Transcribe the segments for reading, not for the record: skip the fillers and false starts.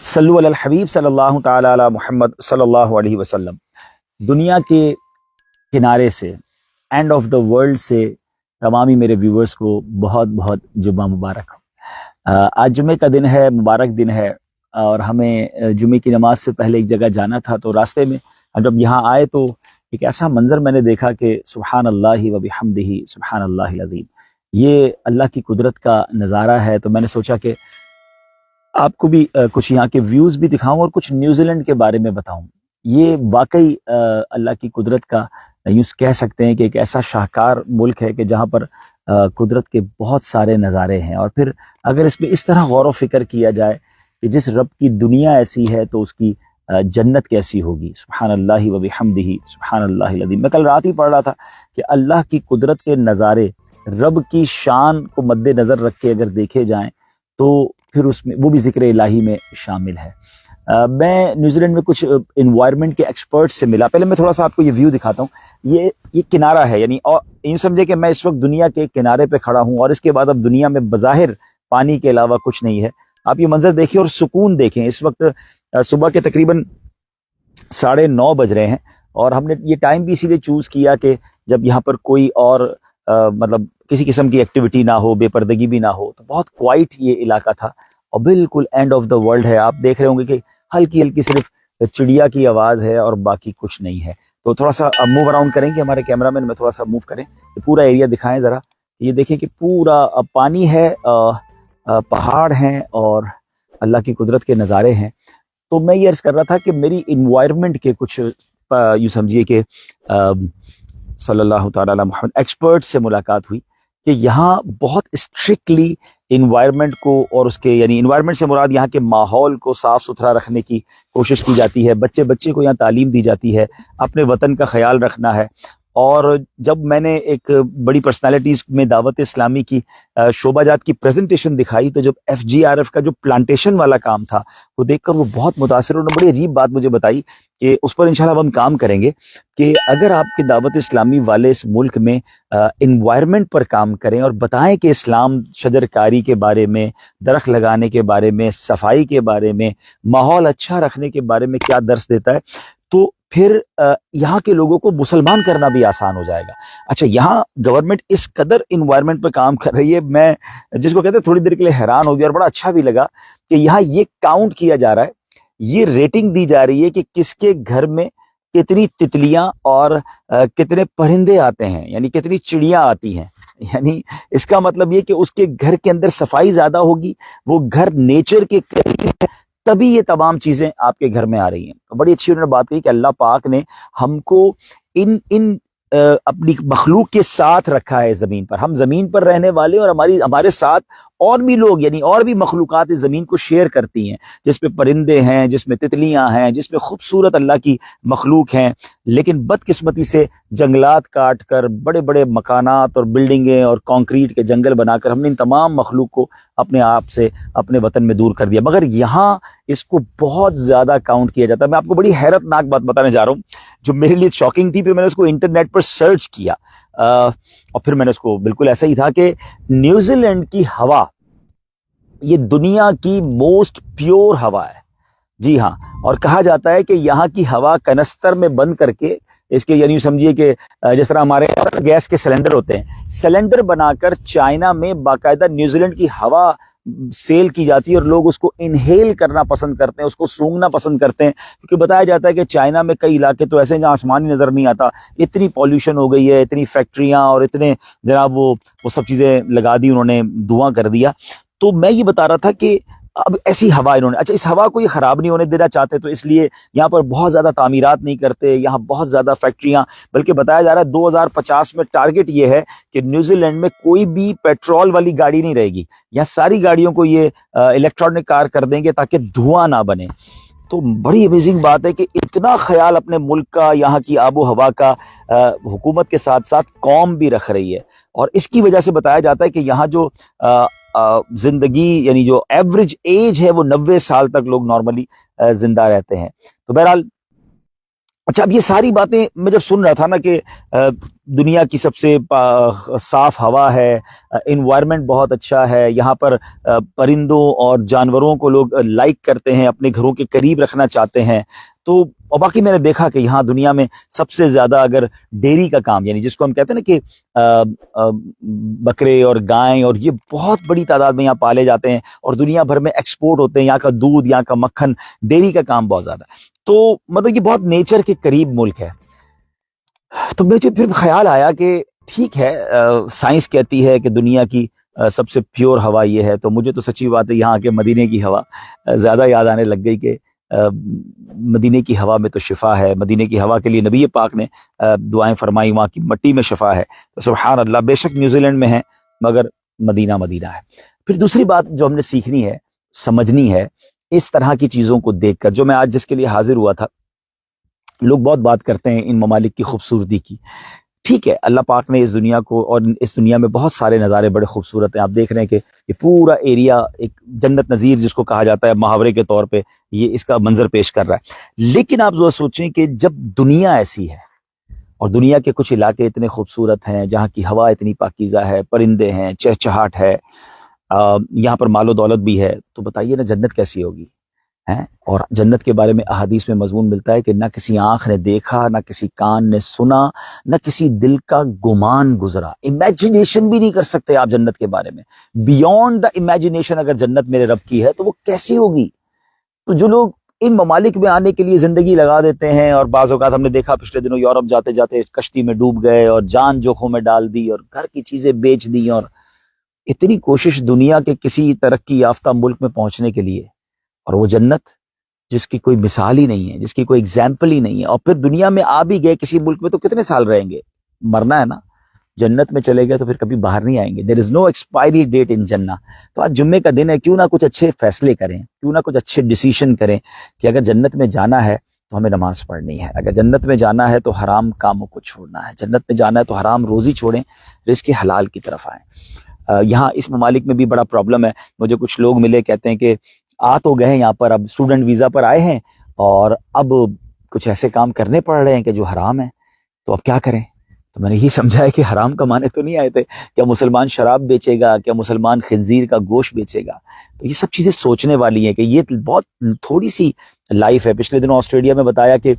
صلو علی الحبیب صلی اللہ تعالی علی محمد صلی اللہ علیہ وسلم۔ دنیا کے کنارے سے، اینڈ آف دا ورلڈ سے تمامی میرے ویورز کو بہت بہت جمعہ مبارک۔ آج جمعے کا دن ہے، مبارک دن ہے، اور ہمیں جمعے کی نماز سے پہلے ایک جگہ جانا تھا، تو راستے میں جب یہاں آئے تو ایک ایسا منظر میں نے دیکھا کہ سبحان اللہ و بحمدہ سبحان اللہ العظیم، یہ اللہ کی قدرت کا نظارہ ہے۔ تو میں نے سوچا کہ آپ کو بھی کچھ یہاں کے ویوز بھی دکھاؤں اور کچھ نیوزی لینڈ کے بارے میں بتاؤں۔ یہ واقعی اللہ کی قدرت کا، یوں کہہ سکتے ہیں کہ ایک ایسا شاہکار ملک ہے کہ جہاں پر قدرت کے بہت سارے نظارے ہیں، اور پھر اگر اس میں اس طرح غور و فکر کیا جائے کہ جس رب کی دنیا ایسی ہے تو اس کی جنت کیسی ہوگی۔ سبحان اللہ و بحمدہ سبحان اللہ العظیم۔ میں کل رات ہی پڑھ رہا تھا کہ اللہ کی قدرت کے نظارے، رب کی شان کو مد نظر رکھ کے اگر دیکھے جائیں تو پھر اس میں وہ بھی ذکر الہی میں شامل ہے۔ میں نیوزی لینڈ میں کچھ انوائرمنٹ کے ایکسپرٹ سے ملا۔ پہلے میں تھوڑا سا آپ کو یہ ویو دکھاتا ہوں۔ یہ کنارہ ہے، یعنی اور یوں سمجھے کہ میں اس وقت دنیا کے کنارے پہ کھڑا ہوں، اور اس کے بعد اب دنیا میں بظاہر پانی کے علاوہ کچھ نہیں ہے۔ آپ یہ منظر دیکھیں اور سکون دیکھیں۔ اس وقت صبح کے تقریباً 9:30 بج رہے ہیں، اور ہم نے یہ ٹائم بھی اسی لیے چوز کیا کہ جب یہاں پر کوئی اور مطلب کسی قسم کی ایکٹیویٹی نہ ہو، بے پردگی بھی نہ ہو، تو بہت کوائٹ یہ علاقہ تھا، اور بالکل اینڈ آف دا ورلڈ ہے۔ آپ دیکھ رہے ہوں گے کہ ہلکی ہلکی صرف چڑیا کی آواز ہے اور باقی کچھ نہیں ہے۔ تو تھوڑا سا موو اراؤنڈ کریں گے ہمارے کیمرہ مین، میں تھوڑا سا موو کریں، پورا ایریا دکھائیں ذرا۔ یہ دیکھیں کہ پورا پانی ہے، پہاڑ ہیں، اور اللہ کی قدرت کے نظارے ہیں۔ تو میں یہ عرض کر رہا تھا کہ میری انوائرمنٹ کے کچھ یوں سمجھیے کہ صلی اللہ تعالی علی محمد ایکسپرٹ سے ملاقات ہوئی کہ یہاں بہت اسٹرکٹلی انوائرمنٹ کو، اور اس کے یعنی انوائرمنٹ سے مراد یہاں کے ماحول کو صاف ستھرا رکھنے کی کوشش کی جاتی ہے۔ بچے کو یہاں تعلیم دی جاتی ہے، اپنے وطن کا خیال رکھنا ہے۔ اور جب میں نے ایک بڑی پرسنالٹیز میں دعوت اسلامی کی شعبہ جات کی پریزنٹیشن دکھائی، تو جب FGRF کا جو پلانٹیشن والا کام تھا وہ دیکھ کر وہ بہت متاثر، انہوں نے بڑی عجیب بات مجھے بتائی کہ اس پر انشاءاللہ ہم کام کریں گے کہ اگر آپ کے دعوت اسلامی والے اس ملک میں انوائرمنٹ پر کام کریں اور بتائیں کہ اسلام شجر کاری کے بارے میں، درخت لگانے کے بارے میں، صفائی کے بارے میں، ماحول اچھا رکھنے کے بارے میں کیا درس دیتا ہے، تو پھر یہاں کے لوگوں کو مسلمان کرنا بھی آسان ہو جائے گا۔ اچھا، یہاں گورنمنٹ اس قدر انوائرمنٹ پہ کام کر رہی ہے، میں جس کو کہتے ہیں تھوڑی دیر کے لیے حیران ہو گیا، اور بڑا اچھا بھی لگا کہ یہاں یہ کاؤنٹ کیا جا رہا ہے، یہ ریٹنگ دی جا رہی ہے کہ کس کے گھر میں کتنی تتلیاں اور کتنے پرندے آتے ہیں، یعنی کتنی چڑیاں آتی ہیں۔ یعنی اس کا مطلب یہ کہ اس کے گھر کے اندر صفائی زیادہ ہوگی، وہ گھر نیچر کے قریب ہے، تبھی یہ تمام چیزیں آپ کے گھر میں آ رہی ہیں۔ بڑی اچھی انہوں نے بات کہی کہ اللہ پاک نے ہم کو ان اپنی مخلوق کے ساتھ رکھا ہے زمین پر۔ ہم زمین پر رہنے والے، اور ہمارے ساتھ اور بھی لوگ، یعنی اور بھی مخلوقات اس زمین کو شیئر کرتی ہیں، جس میں پرندے ہیں، جس میں تتلیاں ہیں، جس میں خوبصورت اللہ کی مخلوق ہیں۔ لیکن بدقسمتی سے جنگلات کاٹ کر، بڑے بڑے مکانات اور بلڈنگیں اور کانکریٹ کے جنگل بنا کر ہم نے ان تمام مخلوق کو اپنے آپ سے، اپنے وطن میں دور کر دیا۔ مگر یہاں اس کو بہت زیادہ کاؤنٹ کیا جاتا ہے۔ میں آپ کو بڑی حیرت ناک بات بتانے جا رہا ہوں جو میرے لیے شاکنگ تھی، پھر میں نے اس کو انٹرنیٹ پر سرچ کیا، اور پھر میں نے اس کو بالکل ایسا ہی تھا کہ نیوزی لینڈ کی ہوا یہ دنیا کی موسٹ پیور ہوا ہے۔ جی ہاں، اور کہا جاتا ہے کہ یہاں کی ہوا کنستر میں بند کر کے، اس کے یعنی سمجھیے کہ جس طرح ہمارے گیس کے سلنڈر ہوتے ہیں، سلنڈر بنا کر چائنا میں باقاعدہ نیوزی لینڈ کی ہوا سیل کی جاتی ہے، اور لوگ اس کو انہیل کرنا پسند کرتے ہیں، اس کو سونگنا پسند کرتے ہیں، کیونکہ بتایا جاتا ہے کہ چائنا میں کئی علاقے تو ایسے ہیں جہاں آسمان ہی نظر نہیں آتا، اتنی پالوشن ہو گئی ہے، اتنی فیکٹریاں اور اتنے جناب وہ سب چیزیں لگا دی انہوں نے، دھواں کر دیا۔ تو میں یہ بتا رہا تھا کہ اب ایسی ہوا انہوں نے، اچھا اس ہوا کو یہ خراب نہیں ہونے دینا چاہتے، تو اس لیے یہاں پر بہت زیادہ تعمیرات نہیں کرتے، یہاں بہت زیادہ فیکٹریاں، بلکہ بتایا جا رہا ہے 2050 میں ٹارگٹ یہ ہے کہ نیوزی لینڈ میں کوئی بھی پیٹرول والی گاڑی نہیں رہے گی، یہاں ساری گاڑیوں کو یہ الیکٹرانک کار کر دیں گے تاکہ دھواں نہ بنے۔ تو بڑی امیزنگ بات ہے کہ اتنا خیال اپنے ملک کا، یہاں کی آب و ہوا کا حکومت کے ساتھ ساتھ قوم بھی رکھ رہی ہے، اور اس کی وجہ سے بتایا جاتا ہے کہ یہاں جو زندگی یعنی جو ایوریج ایج ہے وہ 90 سال تک لوگ نارملی زندہ رہتے ہیں۔ تو بہرحال اچھا، اب یہ ساری باتیں میں جب سن رہا تھا نا کہ دنیا کی سب سے صاف ہوا ہے، انوائرمنٹ بہت اچھا ہے، یہاں پر پرندوں اور جانوروں کو لوگ لائک کرتے ہیں، اپنے گھروں کے قریب رکھنا چاہتے ہیں، تو اور باقی میں نے دیکھا کہ یہاں دنیا میں سب سے زیادہ اگر ڈیری کا کام، یعنی جس کو ہم کہتے ہیں نا کہ بکرے اور گائیں اور یہ بہت بڑی تعداد میں یہاں پالے جاتے ہیں اور دنیا بھر میں ایکسپورٹ ہوتے ہیں، یہاں کا دودھ، یہاں کا مکھن، ڈیری کا کام بہت زیادہ ہے، تو مطلب یہ بہت نیچر کے قریب ملک ہے۔ تو مجھے پھر خیال آیا کہ ٹھیک ہے، سائنس کہتی ہے کہ دنیا کی سب سے پیور ہوا یہ ہے، تو مجھے تو سچی بات ہے یہاں کے مدینے کی ہوا زیادہ یاد آنے لگ گئی کہ مدینے کی ہوا میں تو شفا ہے، مدینے کی ہوا کے لیے نبی پاک نے دعائیں فرمائی، وہاں کی مٹی میں شفا ہے، تو سبحان اللہ، بے شک نیوزی لینڈ میں ہے مگر مدینہ مدینہ ہے۔ پھر دوسری بات جو ہم نے سیکھنی ہے، سمجھنی ہے، اس طرح کی چیزوں کو دیکھ کر، جو میں آج جس کے لیے حاضر ہوا تھا، لوگ بہت بات کرتے ہیں ان ممالک کی خوبصورتی کی، ٹھیک ہے، اللہ پاک نے اس دنیا کو، اور اس دنیا میں بہت سارے نظارے بڑے خوبصورت ہیں، آپ دیکھ رہے ہیں کہ یہ پورا ایریا ایک جنت نظیر جس کو کہا جاتا ہے محاورے کے طور پہ، یہ اس کا منظر پیش کر رہا ہے، لیکن آپ ذرا سوچیں کہ جب دنیا ایسی ہے اور دنیا کے کچھ علاقے اتنے خوبصورت ہیں جہاں کی ہوا اتنی پاکیزہ ہے، پرندے ہیں، چہچہاٹ ہے، یہاں پر مال و دولت بھی ہے، تو بتائیے نا جنت کیسی ہوگی ہیں؟ اور جنت کے بارے میں احادیث میں مضمون ملتا ہے کہ نہ کسی آنکھ نے دیکھا، نہ کسی کان نے سنا، نہ کسی دل کا گمان گزرا، امیجنیشن بھی نہیں کر سکتے آپ جنت کے بارے میں، بیونڈ دا امیجنیشن اگر جنت میرے رب کی ہے تو وہ کیسی ہوگی؟ تو جو لوگ ان ممالک میں آنے کے لیے زندگی لگا دیتے ہیں، اور بعض اوقات ہم نے دیکھا پچھلے دنوں یورپ جاتے جاتے کشتی میں ڈوب گئے اور جان جوکھوں میں ڈال دی اور گھر کی چیزیں بیچ دی، اور اتنی کوشش دنیا کے کسی ترقی یافتہ ملک میں پہنچنے کے لیے، اور وہ جنت جس کی کوئی مثال ہی نہیں ہے، جس کی کوئی ایگزامپل ہی نہیں ہے، اور پھر دنیا میں آ بھی گئے کسی ملک میں تو کتنے سال رہیں گے؟ مرنا ہے نا، جنت میں چلے گئے تو پھر کبھی باہر نہیں آئیں گے، دیر از نو ایکسپائری ڈیٹ ان جنہ۔ تو آج جمعے کا دن ہے، کیوں نہ کچھ اچھے فیصلے کریں، کیوں نہ کچھ اچھے ڈیسیشن کریں کہ اگر جنت میں جانا ہے تو ہمیں نماز پڑھنی ہے، اگر جنت میں جانا ہے تو حرام کاموں کو چھوڑنا ہے، جنت میں جانا ہے تو حرام روزی چھوڑیں، رزق حلال کی طرف آئیں۔ یہاں اس ممالک میں بھی بڑا پرابلم ہے، مجھے کچھ لوگ ملے کہتے ہیں کہ آ تو گئے یہاں پر، اب اسٹوڈنٹ ویزا پر آئے ہیں اور اب کچھ ایسے کام کرنے پڑ رہے ہیں کہ جو حرام ہیں، تو اب کیا کریں؟ تو میں نے یہ سمجھا ہے کہ حرام کمانے تو نہیں آئے تھے، کیا مسلمان شراب بیچے گا، کیا مسلمان خنزیر کا گوشت بیچے گا؟ تو یہ سب چیزیں سوچنے والی ہیں کہ یہ بہت تھوڑی سی لائف ہے۔ پچھلے دنوں آسٹریلیا میں بتایا کہ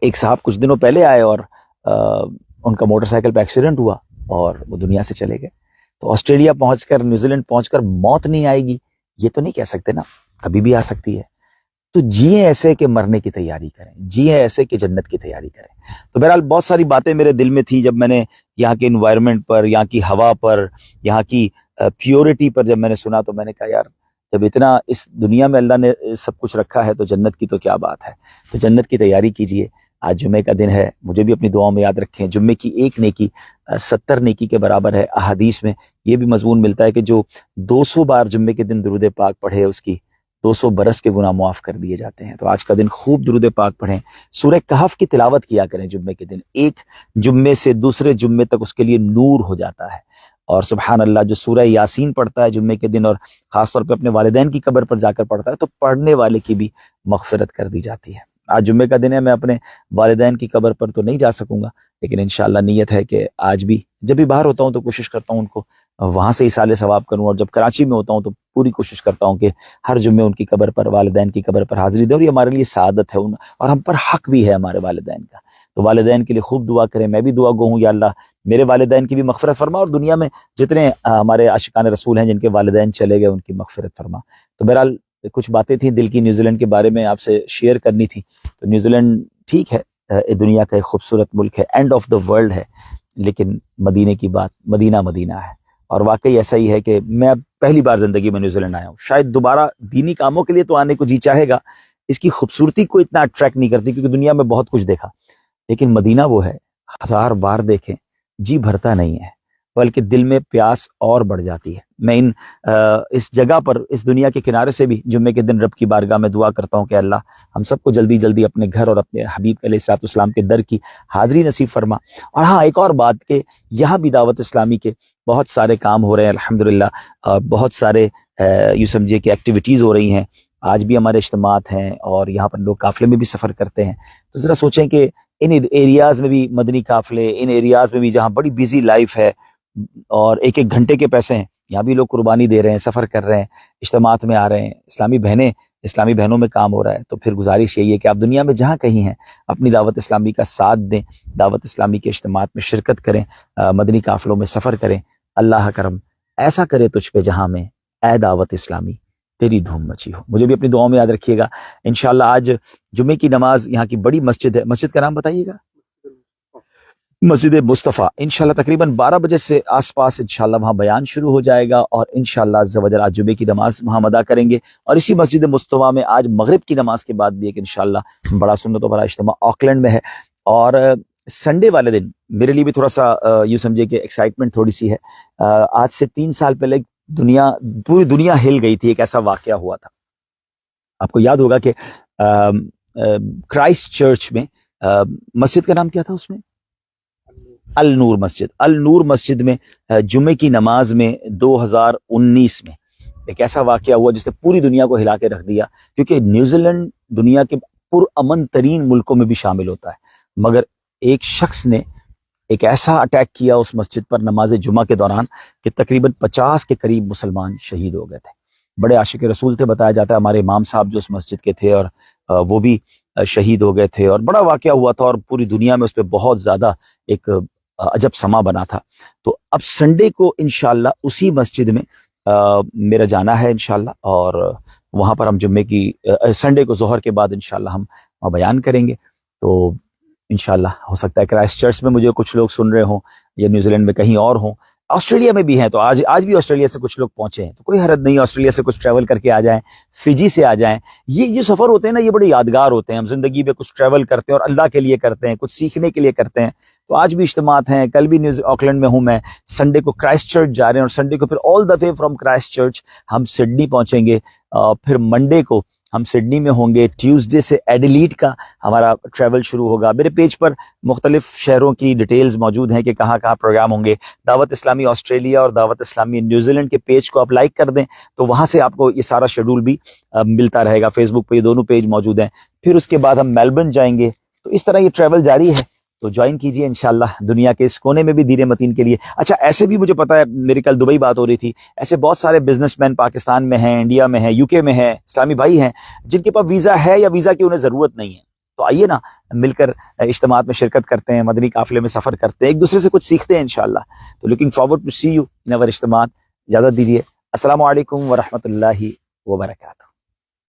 ایک صاحب کچھ دنوں پہلے آئے اور ان کا موٹر سائیکل پہ ایکسیڈنٹ ہوا اور وہ دنیا سے چلے گئے۔ تو آسٹریلیا پہنچ کر، نیوزی لینڈ پہنچ کر موت نہیں آئے گی یہ تو نہیں کہہ سکتے نا، کبھی بھی آ سکتی ہے۔ تو جیئیں ایسے کہ مرنے کی تیاری کریں، جیئیں ایسے کہ جنت کی تیاری کریں۔ تو بہرحال بہت ساری باتیں میرے دل میں تھی جب میں نے یہاں کے انوائرمنٹ پر، یہاں کی ہوا پر، یہاں کی پیورٹی پر جب میں نے سنا تو میں نے کہا یار، جب اتنا اس دنیا میں اللہ نے سب کچھ رکھا ہے تو جنت کی تو کیا بات ہے۔ تو جنت کی تیاری کیجئے، آج جمعے کا دن ہے، مجھے بھی اپنی دعاؤں میں یاد رکھیں، جمعے کی ایک نیکی 70 نیکی کے برابر ہے۔ احادیث میں یہ بھی مضمون ملتا ہے کہ جو 200 بار جمعے کے دن درود پاک پڑھے اس کی 200 برس کے گناہ معاف کر دیے جاتے ہیں۔ تو آج کا دن خوب درود پاک پڑھیں، سورہ کہف کی تلاوت کیا کریں جمعے کے دن، ایک جمعے سے دوسرے جمعے تک اس کے لیے نور ہو جاتا ہے۔ اور سبحان اللہ، جو سورہ یاسین پڑھتا ہے جمعے کے دن اور خاص طور پہ اپنے والدین کی قبر پر جا کر پڑھتا ہے تو پڑھنے والے کی بھی مغفرت کر دی جاتی ہے۔ آج جمعے کا دن ہے، میں اپنے والدین کی قبر پر تو نہیں جا سکوں گا، لیکن انشاءاللہ نیت ہے کہ آج بھی جب بھی باہر ہوتا ہوں تو کوشش کرتا ہوں ان کو وہاں سے ایصال ثواب کروں، اور جب کراچی میں ہوتا ہوں تو پوری کوشش کرتا ہوں کہ ہر جمعے ان کی قبر پر، والدین کی قبر پر حاضری دیں، اور یہ ہمارے لیے سعادت ہے اور ہم پر حق بھی ہے ہمارے والدین کا۔ تو والدین کے لیے خوب دعا کریں، میں بھی دعا گو ہوں، یا اللہ میرے والدین کی بھی مغفرت فرما، اور دنیا میں جتنے ہمارے عاشقان رسول ہیں جن کے والدین چلے گئے ان کی مغفرت فرما۔ تو بہرحال کچھ باتیں تھیں دل کی نیوزی لینڈ کے بارے میں آپ سے شیئر کرنی تھی۔ تو نیوزی لینڈ ٹھیک ہے، دنیا کا ایک خوبصورت ملک ہے، اینڈ آف دا ورلڈ ہے، لیکن مدینے کی بات مدینہ مدینہ ہے، اور واقعی ایسا ہی ہے کہ میں اب پہلی بار زندگی میں نیوزی لینڈ آیا ہوں، شاید دوبارہ دینی کاموں کے لیے تو آنے کو جی چاہے گا، اس کی خوبصورتی کو اتنا اٹریکٹ نہیں کرتی کیونکہ دنیا میں بہت کچھ دیکھا، لیکن مدینہ وہ ہے 1000 بار دیکھیں جی بھرتا نہیں ہے، بلکہ دل میں پیاس اور بڑھ جاتی ہے۔ میں اس جگہ پر، اس دنیا کے کنارے سے بھی جمعے کے دن رب کی بارگاہ میں دعا کرتا ہوں کہ اللہ ہم سب کو جلدی جلدی اپنے گھر اور اپنے حبیب علیہ الصلوۃ والسلام کے در کی حاضری نصیب فرما۔ اور ہاں، ایک اور بات کہ یہاں بھی دعوت اسلامی کے بہت سارے کام ہو رہے ہیں الحمدللہ، اور بہت سارے یوں سمجھیے کہ ایکٹیویٹیز ہو رہی ہیں، آج بھی ہمارے اجتماعات ہیں اور یہاں پر لوگ قافلے میں بھی سفر کرتے ہیں. تو ذرا سوچیں کہ ان ایریاز میں بھی مدنی قافلے، ان ایریاز میں بھی جہاں بڑی بیزی لائف ہے اور ایک ایک گھنٹے کے پیسے ہیں، یہاں بھی لوگ قربانی دے رہے ہیں، سفر کر رہے ہیں، اجتماعات میں آ رہے ہیں، اسلامی بہنوں میں کام ہو رہا ہے. تو پھر گزارش یہی ہے کہ آپ دنیا میں جہاں کہیں ہیں اپنی دعوت اسلامی کا ساتھ دیں، دعوت اسلامی کے اجتماعات میں شرکت کریں، مدنی قافلوں میں سفر کریں. اللہ کرم ایسا کرے تجھ پہ جہاں میں اے دعوت اسلامی تیری دھوم مچی ہو. مجھے بھی اپنی دعاؤں میں یاد رکھیے گا. انشاءاللہ آج جمعے کی نماز یہاں کی بڑی مسجد ہے، مسجد کا نام بتائیے گا، مسجد مصطفیٰ. انشاءاللہ تقریباً 12 بجے سے آس پاس انشاءاللہ وہاں بیان شروع ہو جائے گا اور انشاءاللہ عز و جل آج جمعے کی نماز وہاں ادا کریں گے. اور اسی مسجد مصطفیٰ میں آج مغرب کی نماز کے بعد بھی ایک انشاءاللہ بڑا سنت و بڑا اجتماع آکلینڈ میں ہے. اور سنڈے والے دن میرے لیے بھی تھوڑا سا یوں سمجھے کہ ایکسائٹمنٹ تھوڑی سی ہے. آج سے 3 سال پہلے پوری دنیا ہل گئی تھی، ایک ایسا واقعہ ہوا تھا. آپ کو یاد ہوگا کہ کرائسٹ چرچ میں مسجد کا نام کیا تھا، اس میں النور مسجد میں جمعے کی نماز میں 2019 میں ایک ایسا واقعہ ہوا جس نے پوری دنیا کو ہلا کے رکھ دیا. کیونکہ نیوزی لینڈ دنیا کے پرامن ترین ملکوں میں بھی شامل ہوتا ہے، مگر ایک شخص نے ایک ایسا اٹیک کیا اس مسجد پر نماز جمعہ کے دوران کہ تقریباً 50 کے قریب مسلمان شہید ہو گئے تھے. بڑے عاشق رسول تھے، بتایا جاتا ہے ہمارے امام صاحب جو اس مسجد کے تھے، اور وہ بھی شہید ہو گئے تھے. اور بڑا واقعہ ہوا تھا اور پوری دنیا میں اس پہ بہت زیادہ ایک عجب سما بنا تھا. تو اب سنڈے کو انشاءاللہ اسی مسجد میں میرا جانا ہے انشاءاللہ، اور وہاں پر ہم جمعے کی سنڈے کو ظہر کے بعد انشاءاللہ ہم وہاں بیان کریں گے. تو انشاءاللہ ہو سکتا ہے کرائسٹ چرچ میں مجھے کچھ لوگ سن رہے ہوں یا نیوزی لینڈ میں کہیں اور ہوں، آسٹریلیا میں بھی ہیں. تو آج بھی آسٹریلیا سے کچھ لوگ پہنچے ہیں، تو کوئی حرج نہیں، آسٹریلیا سے کچھ ٹریول کر کے آ جائیں، فجی سے آ جائیں. یہ جو سفر ہوتے ہیں نا، یہ بڑے یادگار ہوتے ہیں. ہم زندگی میں کچھ ٹریول کرتے ہیں اور اللہ کے لیے کرتے ہیں، کچھ سیکھنے کے لیے کرتے ہیں. تو آج بھی اجتماعات ہیں، کل بھی آکلینڈ میں ہوں میں، سنڈے کو کرائسٹ چرچ جا رہے ہیں، اور سنڈے کو پھر آل دا وے فرام کرائسٹ چرچ ہم سڈنی پہنچیں گے. پھر منڈے کو ہم سڈنی میں ہوں گے. ٹیوزڈے سے ایڈیلیڈ کا ہمارا ٹریول شروع ہوگا. میرے پیج پر مختلف شہروں کی ڈیٹیلز موجود ہیں کہ کہاں کہاں پروگرام ہوں گے. دعوت اسلامی آسٹریلیا اور دعوت اسلامی نیوزی لینڈ کے پیج کو آپ لائک کر دیں تو وہاں سے آپ کو یہ سارا شیڈول بھی ملتا رہے گا. فیس بک پہ یہ دونوں پیج موجود ہیں. پھر اس کے بعد ہم میلبرن جائیں گے. تو اس طرح یہ ٹریول جاری ہے. تو جوائن کیجئے انشاءاللہ دنیا کے اس کونے میں بھی دین متین کے لیے. اچھا، ایسے بھی مجھے پتا ہے، میری کل دبئی بات ہو رہی تھی، ایسے بہت سارے بزنس مین پاکستان میں ہیں، انڈیا میں ہیں، UK میں ہیں، اسلامی بھائی ہیں جن کے پاس ویزا ہے یا ویزا کی انہیں ضرورت نہیں ہے. تو آئیے نا مل کر اجتماعات میں شرکت کرتے ہیں، مدنی قافلے میں سفر کرتے ہیں، ایک دوسرے سے کچھ سیکھتے ہیں انشاءاللہ. تو looking forward to see you in اور اجتماعات. اجازت دیجیے. السلام علیکم ورحمۃ اللہ وبرکاتہ.